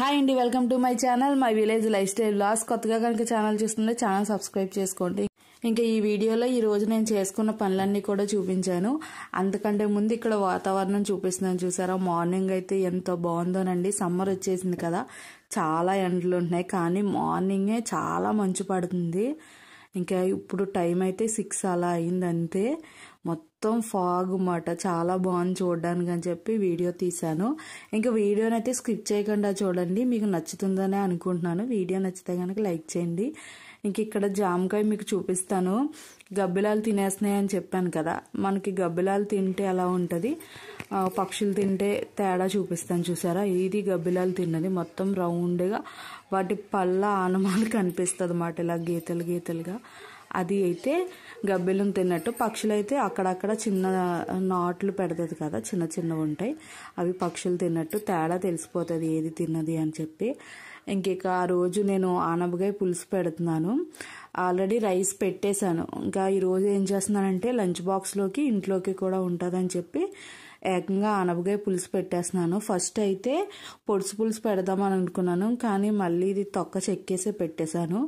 Hi అండి, welcome to my channel my village life style vlogs. కొత్తగా కనుక channel చూస్తుంటే ఛానల్ సబ్స్క్రైబ్ చేసుకోండి. ఇంకా ఈ వీడియోలో ఈ రోజు నేను చేసుకున్న పనులన్నీ కూడా చూపించాను. అంతకంటే ముందు ఇక్కడ వాతావరణం చూపిస్తున్నాను. చూసారా, మార్నింగ్ అయితే ఎంత బాగుందోనండి. సమ్మర్ వచ్చేసింది కదా, చాలా ఎండలు ఉంటున్నాయి, కానీ మార్నింగే చాలా మంచు పడుతుంది. ఇంకా ఇప్పుడు టైం అయితే 6 అలా అయింది అంతే. మొత్తం ఫాగ్ మాట, చాలా బాగుంది చూడడానికి అని చెప్పి వీడియో తీశాను. ఇంకా వీడియోని అయితే స్కిప్ చేయకుండా చూడండి, మీకు నచ్చుతుందనే అనుకుంటున్నాను. వీడియో నచ్చితే కనుక లైక్ చేయండి. ఇంక ఇక్కడ జామకాయ మీకు చూపిస్తాను. గబ్బిలాలు తినేస్తున్నాయి అని చెప్పాను కదా, మనకి గబ్బిలాలు తింటే ఎలా ఉంటుంది, పక్షులు తింటే తేడా చూపిస్తాను. చూసారా, ఇది గబ్బిలాలు తిన్నది, మొత్తం రౌండ్గా వాటి పళ్ళ ఆనమాలు కనిపిస్తుంది అన్నమాట, ఇలా గీతలు గీతలుగా. అది అయితే గబ్బిలం తిన్నట్టు. పక్షులు అయితే అక్కడక్కడ చిన్న నాట్లు పెడుతుంది కదా, చిన్న చిన్నవి ఉంటాయి, అవి పక్షులు తిన్నట్టు. తేడా తెలిసిపోతుంది ఏది తిన్నది అని చెప్పి. ఇంక ఆ రోజు నేను ఆనపకాయ పులుసు పెడుతున్నాను. ఆల్రెడీ రైస్ పెట్టేశాను. ఇంకా ఈరోజు ఏం చేస్తున్నానంటే లంచ్ బాక్స్లోకి ఇంట్లోకి కూడా ఉంటుందని చెప్పి ఏకంగా ఆనపకాయ పులుసు పెట్టేస్తున్నాను. ఫస్ట్ అయితే పొడుసు పులుసు పెడదామని అనుకున్నాను, కానీ మళ్ళీ ఇది తొక్క చెక్కేసే పెట్టేశాను.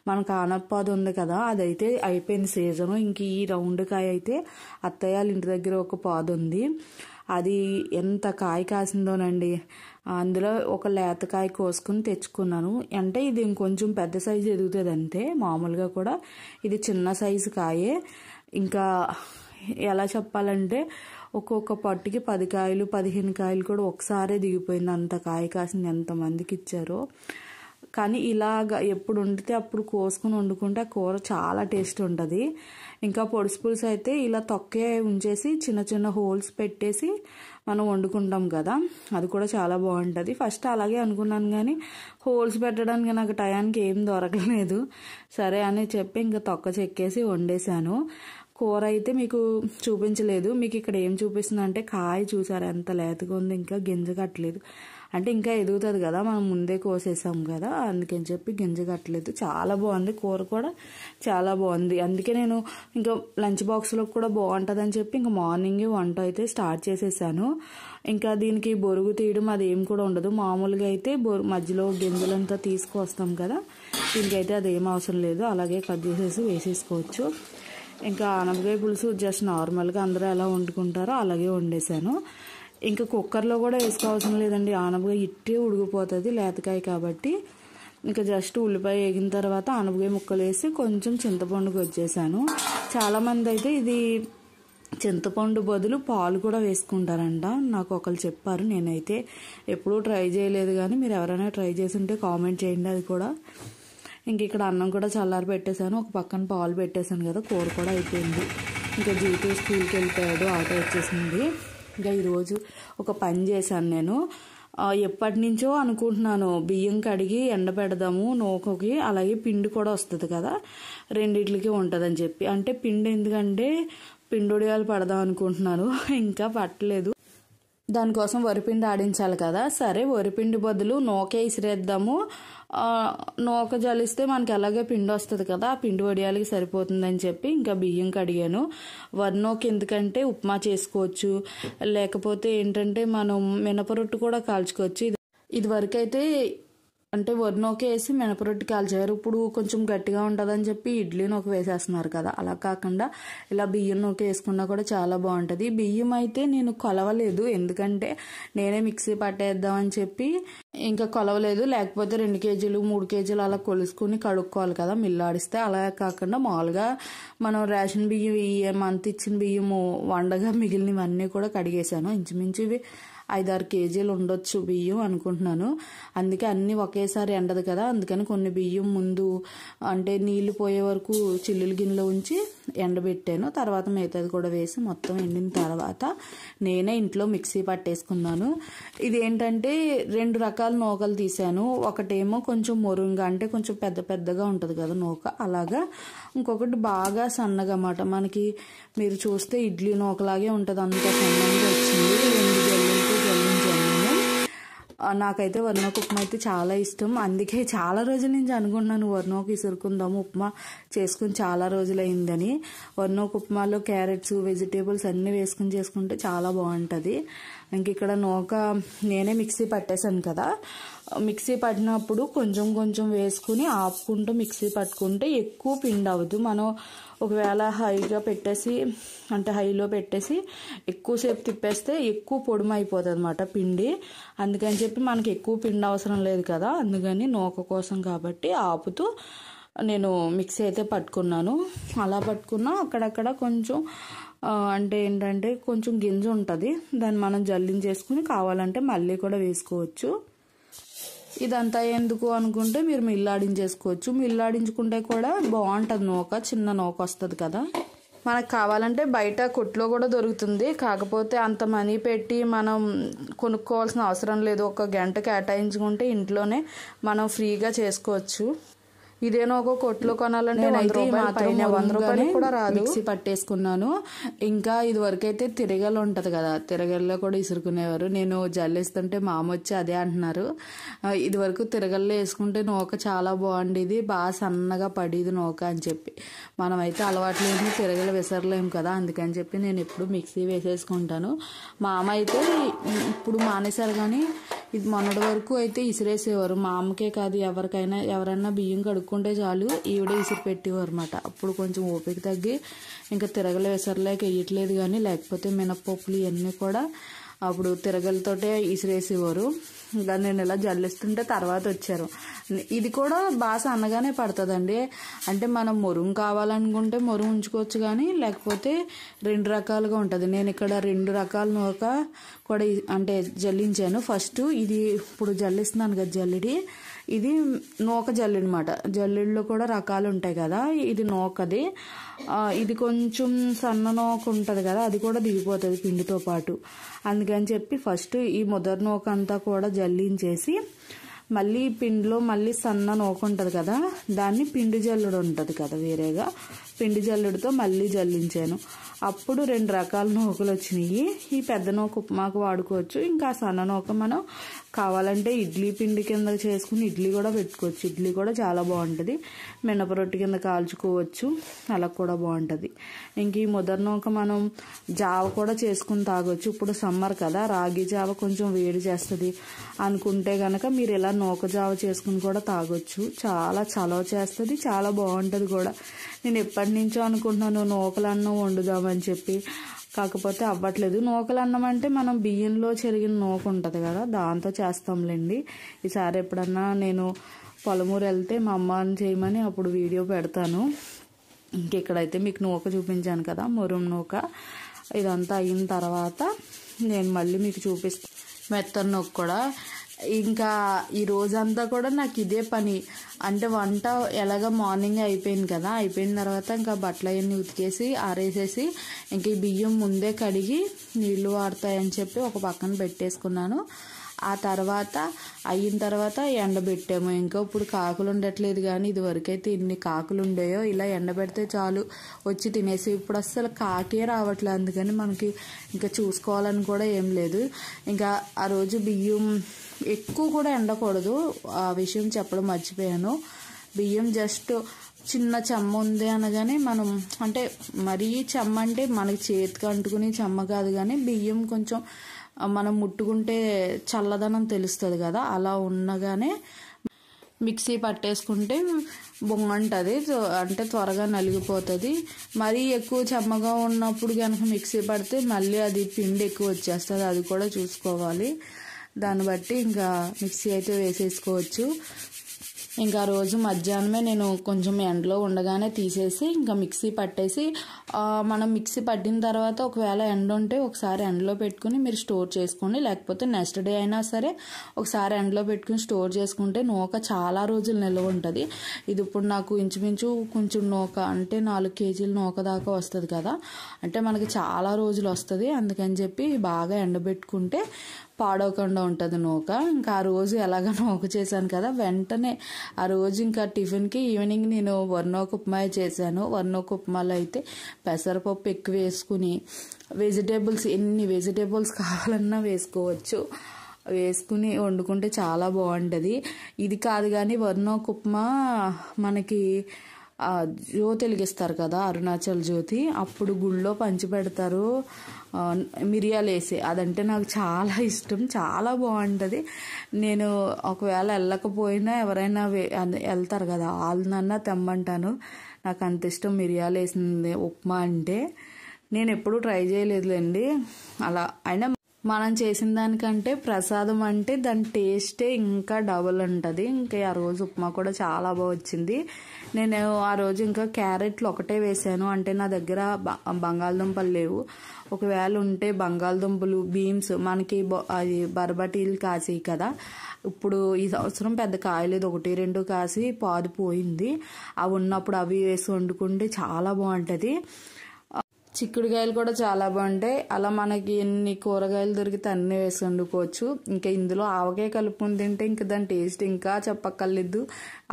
మనకు ఆనపపాదు ఉంది కదా, అదైతే అయిపోయింది సీజను. ఇంక ఈ రౌండ్ కాయ అయితే అత్తయ్య ఇంటి దగ్గర ఒక పాదు ఉంది, అది ఎంత కాయ కాసిందోనండి. అందులో ఒక లేతకాయ కోసుకుని తెచ్చుకున్నాను. అంటే ఇది ఇంకొంచెం పెద్ద సైజు ఎదుగుతుంది అంతే, మామూలుగా కూడా ఇది చిన్న సైజు కాయే. ఇంకా ఎలా చెప్పాలంటే ఒక్కొక్క పట్టుకి 10 కాయలు 15 కాయలు కూడా ఒకసారే దిగిపోయింది, అంత కాయ కాసింది. ఎంతమందికి ఇచ్చారో. కానీ ఇలాగ ఎప్పుడు వండితే అప్పుడు కోసుకుని వండుకుంటే ఆ కూర చాలా టేస్ట్ ఉంటుంది. ఇంకా పొడుసు పులుసు అయితే ఇలా తొక్కే ఉంచేసి చిన్న చిన్న హోల్స్ పెట్టేసి మనం వండుకుంటాం కదా, అది కూడా చాలా బాగుంటుంది. ఫస్ట్ అలాగే అనుకున్నాను, కానీ హోల్స్ పెట్టడానికి నాకు టయానికి ఏం దొరకలేదు. సరే అని చెప్పి ఇంకా తొక్క చెక్కేసి వండేసాను. కూర అయితే మీకు చూపించలేదు. మీకు ఇక్కడ ఏం చూపిస్తుంది అంటే కాయ చూసారు ఎంత లేతగా ఉంది, ఇంకా గింజ కట్టలేదు. అంటే ఇంకా ఎదుగుతుంది కదా, మనం ముందే కోసేసాం కదా, అందుకని చెప్పి గింజ కట్టలేదు. చాలా బాగుంది, కూర కూడా చాలా బాగుంది. అందుకే నేను ఇంకా లంచ్ బాక్స్లో కూడా బాగుంటుంది అని చెప్పి ఇంకా మార్నింగే వంట అయితే స్టార్ట్ చేసేసాను. ఇంకా దీనికి బొరుగు తీయడం అది ఏం కూడా ఉండదు. మామూలుగా అయితే మధ్యలో గింజలంతా తీసుకొస్తాం కదా, దీనికైతే అదేం అవసరం లేదు, అలాగే కట్ చేసేసి వేసేసుకోవచ్చు. ఇంకా ఆనపకాయ పులుసు జస్ట్ నార్మల్గా అందరూ ఎలా వండుకుంటారో అలాగే వండేసాను. ఇంకా కుక్కర్లో కూడా వేసుకోవాల్సిన లేదండి, ఆనపకాయ ఇట్టే ఉడికిపోతుంది లేతకాయ కాబట్టి. ఇంకా జస్ట్ ఉల్లిపాయ వేగిన తర్వాత ఆనపకాయ ముక్కలు వేసి కొంచెం చింతపండుకి వచ్చేసాను. చాలామంది అయితే ఇది చింతపండు బదులు పాలు కూడా వేసుకుంటారంట, నాకు ఒకరు చెప్పారు. నేనైతే ఎప్పుడూ ట్రై చేయలేదు, కానీ మీరు ఎవరైనా ట్రై చేసి ఉంటే కామెంట్ చేయండి అది కూడా. ఇంక ఇక్కడ అన్నం కూడా చల్లారి పెట్టేశాను, ఒక పక్కన పాలు పెట్టేశాను కదా, కూర కూడా అయిపోయింది. ఇంకా జీతూ స్కూల్కి వెళ్ళిపోయాడు, ఆటో వచ్చేసింది. ఇంకా ఈరోజు ఒక పని చేశాను నేను. ఎప్పటి నుంచో అనుకుంటున్నాను, బియ్యం కడిగి ఎండబెడదాము నూకకి, అలాగే పిండి కూడా వస్తుంది కదా, రెండిట్లకి ఉంటుందని చెప్పి. అంటే పిండి ఎందుకంటే పిండొడియాలు పడదాం అనుకుంటున్నాను, ఇంకా పట్టలేదు. దానికోసం వరిపిండి ఆడించాలి కదా, సరే వరిపిండి బదులు నూకే ఇసిరేద్దాము, నూక జలిస్తే మనకి ఎలాగే పిండి వస్తుంది కదా, ఆ పిండి వడియాలకి సరిపోతుందని చెప్పి ఇంకా బియ్యం కడిగాను. వరి నూక ఎందుకంటే ఉప్మా చేసుకోవచ్చు, లేకపోతే ఏంటంటే మనం మినపరొట్టు కూడా కాల్చుకోవచ్చు. ఇది వరకైతే అంటే వరి నూక వేసి మినపరొట్టు కాల్చారు, ఇప్పుడు కొంచెం గట్టిగా ఉంటుందని చెప్పి ఇడ్లీ నూక వేసేస్తున్నారు కదా, అలా కాకుండా ఇలా బియ్యం నూక వేసుకున్నా కూడా చాలా బాగుంటుంది. బియ్యం అయితే నేను కొలవలేదు, ఎందుకంటే నేనే మిక్సీ పట్టేద్దామని చెప్పి ఇంకా కొలవలేదు. లేకపోతే 2 కేజీలు 3 కేజీలు అలా కొలుసుకుని కడుక్కోవాలి కదా మిల్లాడిస్తే. అలా కాకుండా మామూలుగా మనం రేషన్ బియ్యం మంత్ ఇచ్చిన బియ్యము వండగా మిగిలినవన్నీ కూడా కడిగేశాను. ఇంచుమించు ఇవి 5-6 కేజీలు ఉండొచ్చు బియ్యం అనుకుంటున్నాను. అందుకే అన్నీ ఒకేసారి ఎండదు కదా, అందుకని కొన్ని బియ్యం ముందు అంటే నీళ్లు పోయే వరకు చిల్లుల గిన్నెలో ఉంచి ఎండబెట్టాను. తర్వాత మిగతాది కూడా వేసి మొత్తం ఎండిన తర్వాత నేనే ఇంట్లో మిక్సీ పట్టేసుకున్నాను. ఇదేంటంటే 2 రకాల నూకలు తీసాను. ఒకటేమో కొంచెం మొరుంగా అంటే కొంచెం పెద్ద పెద్దగా ఉంటుంది కదా నూక, అలాగా. ఇంకొకటి బాగా సన్నగా అన్నమాట, మనకి మీరు చూస్తే ఇడ్లీ నూకలాగే ఉంటుంది, అంత సన్నగా వచ్చింది. 2 జల్లులతో జల్లించాను. నాకైతే వరినూక ఉప్మా అయితే చాలా ఇష్టం, అందుకే చాలా రోజుల నుంచి అనుకుంటున్నాను వరినూక ఇసురుకుందాము, ఉప్మా చేసుకుని చాలా రోజులైందని. వరినూక ఉప్మాలో క్యారెట్స్ వెజిటేబుల్స్ అన్నీ వేసుకుని చేసుకుంటే చాలా బాగుంటుంది. ఇంక ఇక్కడ నూక నేనే మిక్సీ పట్టేశాను కదా, మిక్సీ పట్టినప్పుడు కొంచెం కొంచెం వేసుకుని ఆపుకుంటూ మిక్సీ పట్టుకుంటే ఎక్కువ పిండి అవ్వదు. మనం ఒకవేళ హైగా పెట్టేసి అంటే హైలో పెట్టేసి ఎక్కువసేపు తిప్పేస్తే ఎక్కువ పొడుము అయిపోతుంది అన్నమాట పిండి. అందుకని చెప్పి మనకి ఎక్కువ పిండి అవసరం లేదు కదా, అందుకని నూక కోసం కాబట్టి ఆపుతూ నేను మిక్సీ అయితే పట్టుకున్నాను. అలా పట్టుకున్నా అక్కడక్కడ కొంచెం అంటే ఏంటంటే కొంచెం గింజ ఉంటుంది, దాన్ని మనం జల్లించేసుకుని కావాలంటే మళ్ళీ కూడా వేసుకోవచ్చు. ఇదంతా ఎందుకు అనుకుంటే మీరు మిల్లాడించేసుకోవచ్చు. మిల్లాడించుకుంటే కూడా బాగుంటుంది నూక, చిన్న నూక వస్తుంది కదా. మనకు కావాలంటే బయట కొట్లో కూడా దొరుకుతుంది, కాకపోతే అంత మనీ పెట్టి మనం కొనుక్కోవాల్సిన అవసరం లేదు. ఒక గంట కేటాయించుకుంటే ఇంట్లోనే మనం ఫ్రీగా చేసుకోవచ్చు. ఇదేనో ఒక కొట్లో కొనాలంటే 100 రూపాయలు కూడా రాదు. మిక్సీ పట్టేసుకున్నాను. ఇంకా ఇది వరకు అయితే తిరగలు ఉంటది కదా, తిరగల్లో కూడా ఇసురుకునేవారు. నేను జల్లేస్తుంటే మా అమ్మ వచ్చి అదే అంటున్నారు, ఇది వరకు తిరగల్లో వేసుకుంటే నూక చాలా బాగుండేది, బాగా సన్నగా పడేది నూక అని చెప్పి. మనమైతే అలవాటు లేని తిరగలు విసరలేము కదా, అందుకని చెప్పి నేను ఎప్పుడు మిక్సీ వేసేసుకుంటాను. మా అమ్మ అయితే ఇప్పుడు మానేశారు, కానీ ఇది మొన్నటి వరకు అయితే ఇసిరేసేవారు. మా అమ్మకే కాదు ఎవరైనా బియ్యం కడుక్కుంటే చాలు ఈవిడే ఇసిరి పెట్టేవారు అనమాట. అప్పుడు కొంచెం ఓపిక తగ్గి ఇంకా తిరగలు విసరలేక వేయట్లేదు, కానీ లేకపోతే మినపప్పులు ఇవన్నీ కూడా అప్పుడు తిరగలతోటే ఇసిరేసేవారు. ఇంకా నేను ఇలా జల్లిస్తుంటే తర్వాత వచ్చారు. ఇది కూడా బాగా సన్నగానే పడుతుందండి. అంటే మనం మొరుగు కావాలనుకుంటే మొరుగు ఉంచుకోవచ్చు, కానీ లేకపోతే 2 రకాలుగా ఉంటుంది. నేను ఇక్కడ 2 రకాల నూక కూడా అంటే జల్లించాను. ఫస్ట్ ఇది ఇప్పుడు జల్లిస్తున్నాను కదా జల్లిడి, ఇది నూక జల్లి అనమాట. జల్లిడిలో కూడా రకాలు ఉంటాయి కదా, ఇది నూకది. ఇది కొంచెం సన్న నూక ఉంటుంది కదా, అది కూడా దిగిపోతుంది పిండితో పాటు. అందుకని చెప్పి ఫస్ట్ ఈ ముదర్ నూక అంతా కూడా జల్లించేసి మళ్ళీ పిండిలో మళ్ళీ సన్న నూక ఉంటుంది కదా, దాన్ని పిండి జల్లుడు ఉంటుంది కదా వేరేగా, పిండి జల్లుడితో మళ్ళీ జల్లించాను. అప్పుడు 2 రకాల నూకలు వచ్చినాయి. ఈ పెద్ద నూక ఉప్మాకు వాడుకోవచ్చు, ఇంకా సన్న నూక మనం కావాలంటే ఇడ్లీ పిండి కింద చేసుకుని ఇడ్లీ కూడా పెట్టుకోవచ్చు. ఇడ్లీ కూడా చాలా బాగుంటుంది, మినపరొట్టి కింద కాల్చుకోవచ్చు, అలా కూడా బాగుంటుంది. ఇంక ఈ ముదర్ నూక మనం జావ కూడా చేసుకుని తాగొచ్చు. ఇప్పుడు సమ్మర్ కదా, రాగి జావ కొంచెం వేడి చేస్తుంది అనుకుంటే కనుక మీరు ఇలా నూక జావ చేసుకుని కూడా తాగొచ్చు. చాలా చలవ చేస్తుంది, చాలా బాగుంటుంది కూడా. నేను ఎప్పటి నుంచో అనుకుంటున్నాను నూకలన్నం వండుదామని చెప్పి, కాకపోతే అవ్వట్లేదు. నూకలన్నం అంటే మనం బియ్యంలో చెరిగిన నూక ఉంటుంది కదా, దాంతో చేస్తాంలేండి. ఈసారి ఎప్పుడన్నా నేను పొలమూరు వెళ్తే మా అమ్మని చేయమని అప్పుడు వీడియో పెడతాను. ఇంకెక్కడైతే మీకు నూక చూపించాను కదా, మురుం నూక. ఇదంతా అయిన తర్వాత నేను మళ్ళీ మీకు చూపిస్తాను మెత్తని నూక కూడా. ఇంకా ఈ రోజంతా కూడా నాకు ఇదే పని. అంటే వంట ఎలాగ మార్నింగ్ అయిపోయింది కదా, అయిపోయిన తర్వాత ఇంకా బట్టలు అవన్నీ ఉతికేసి ఆరేసేసి ఇంక ఈ బియ్యం ముందే కడిగి నీళ్లు వాడతాయని చెప్పి ఒక పక్కన పెట్టేసుకున్నాను. ఆ తర్వాత అయిన తర్వాత ఎండబెట్టాము. ఇంకా ఇప్పుడు కాకులు ఉండట్లేదు, కానీ ఇది వరకైతే ఇన్ని కాకులు ఉండేయో. ఇలా ఎండబెడితే చాలు వచ్చి తినేసి, ఇప్పుడు అస్సలు కాకే రావట్లేదు. అందుకని మనకి ఇంకా చూసుకోవాలని కూడా ఏం లేదు. ఇంకా ఆ రోజు బియ్యం ఎక్కువ కూడా ఎండకూడదు, ఆ విషయం చెప్పడం మర్చిపోయాను. బియ్యం జస్ట్ చిన్న చెమ్మ ఉంది అనగానే మనం, అంటే మరీ చెమ్మ అంటే మనకి చేతికి అంటుకుని చెమ్మ కాదు, కానీ బియ్యం కొంచెం మనం ముట్టుకుంటే చల్లదనం తెలుస్తుంది కదా, అలా ఉన్నగానే మిక్సీ పట్టేసుకుంటే బాగుంటుంది. అంటే త్వరగా నలిగిపోతుంది. మరీ ఎక్కువ చెమ్మగా ఉన్నప్పుడు కనుక మిక్సీ పడితే మళ్ళీ అది పిండి ఎక్కువ వచ్చేస్తుంది, అది కూడా చూసుకోవాలి. దాన్ని బట్టి ఇంకా మిక్సీ అయితే వేసేసుకోవచ్చు. ఇంకా రోజు మధ్యాహ్నమే నేను కొంచెం ఎండలో ఉండగానే తీసేసి ఇంకా మిక్సీ పట్టేసి, మనం మిక్సీ పట్టిన తర్వాత ఒకవేళ ఎండ ఉంటే ఒకసారి ఎండలో పెట్టుకుని మీరు స్టోర్ చేసుకోండి, లేకపోతే నెక్స్ట్ డే అయినా సరే ఒకసారి ఎండలో పెట్టుకుని స్టోర్ చేసుకుంటే నూక చాలా రోజులు నిల్వ ఉంటుంది. ఇది ఇప్పుడు నాకు ఇంచుమించు కొంచెం నూక అంటే 4 కేజీల నూక దాకా వస్తుంది కదా, అంటే మనకి చాలా రోజులు వస్తుంది. అందుకని చెప్పి బాగా ఎండబెట్టుకుంటే పాడవకుండా ఉంటుంది నూక. ఇంకా ఆ రోజు ఎలాగ నూక చేశాను కదా, వెంటనే ఆ రోజు ఇంకా టిఫిన్కి ఈవినింగ్ నేను వర్నోక ఉప్మా చేశాను. వర్నోక ఉప్మాలో అయితే పెసరపప్పు ఎక్కువ వేసుకుని వెజిటేబుల్స్ ఎన్ని వెజిటేబుల్స్ కావాలన్నా వేసుకోవచ్చు, వేసుకుని వండుకుంటే చాలా బాగుంటుంది. ఇది కాదు కానీ వర్నోక ఉప్మా మనకి జ్యోతి వెలిగిస్తారు కదా, అరుణాచల్ జ్యోతి, అప్పుడు గుళ్ళో పంచి పెడతారు మిరియాలు వేసి. అదంటే నాకు చాలా ఇష్టం, చాలా బాగుంటుంది. నేను ఒకవేళ వెళ్ళకపోయినా ఎవరైనా వెళ్తారు కదా వాళ్ళనన్నా తెమ్మంటాను. నాకు అంత ఇష్టం మిరియాలు వేసింది ఉప్మా అంటే. నేను ఎప్పుడూ ట్రై చేయలేదులేండి అలా. అయినా మనం చేసిన దానికంటే ప్రసాదం అంటే దాని టేస్టే ఇంకా డబుల్ ఉంటుంది. ఇంకా ఆ రోజు ఉప్మా కూడా చాలా బాగా వచ్చింది. నేను ఆ రోజు ఇంకా క్యారెట్లు ఒకటే వేసాను, అంటే నా దగ్గర బంగాళదుంపలు లేవు. ఒకవేళ ఉంటే బంగాళదుంపలు, బీన్స్, మనకి అది బరబటీలు కాసి కదా, ఇప్పుడు ఈ సంవత్సరం పెద్ద కాయలేదు, 1-2 కాసి పాదు పోయింది. అవి ఉన్నప్పుడు అవి వేసి వండుకుంటే చాలా బాగుంటుంది. చిక్కుడుకాయలు కూడా చాలా బాగుంటాయి. అలా మనకి ఎన్ని కూరగాయలు దొరికితే అన్నీ వేసి వండుకోవచ్చు. ఇంకా ఇందులో ఆవకాయ కలుపుకొని తింటే ఇంకా దాని టేస్ట్ ఇంకా చెప్పక్కర్లేదు.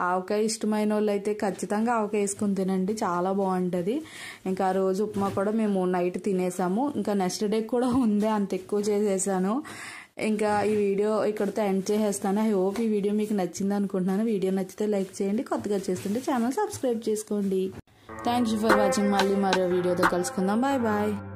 ఆవకాయ ఇష్టమైన వాళ్ళు అయితే ఖచ్చితంగా ఆవకాయ వేసుకొని తినండి, చాలా బాగుంటుంది. ఇంకా ఆ రోజు ఉప్మా కూడా మేము నైట్ తినేసాము. ఇంకా నెక్స్ట్ డే కూడా ఉంది, అంత ఎక్కువ చేసేసాను. ఇంకా ఈ వీడియో ఇక్కడితో ఎండ్ చేసేస్తాను. ఐ హోప్ ఈ వీడియో మీకు నచ్చింది అనుకుంటున్నాను. వీడియో నచ్చితే లైక్ చేయండి, కొత్తగా చేస్తుంటే ఛానల్ సబ్స్క్రైబ్ చేసుకోండి. Thank you for watching. మళ్ళీ మరో వీడియోతో కలుసుకుందాం. Bye bye.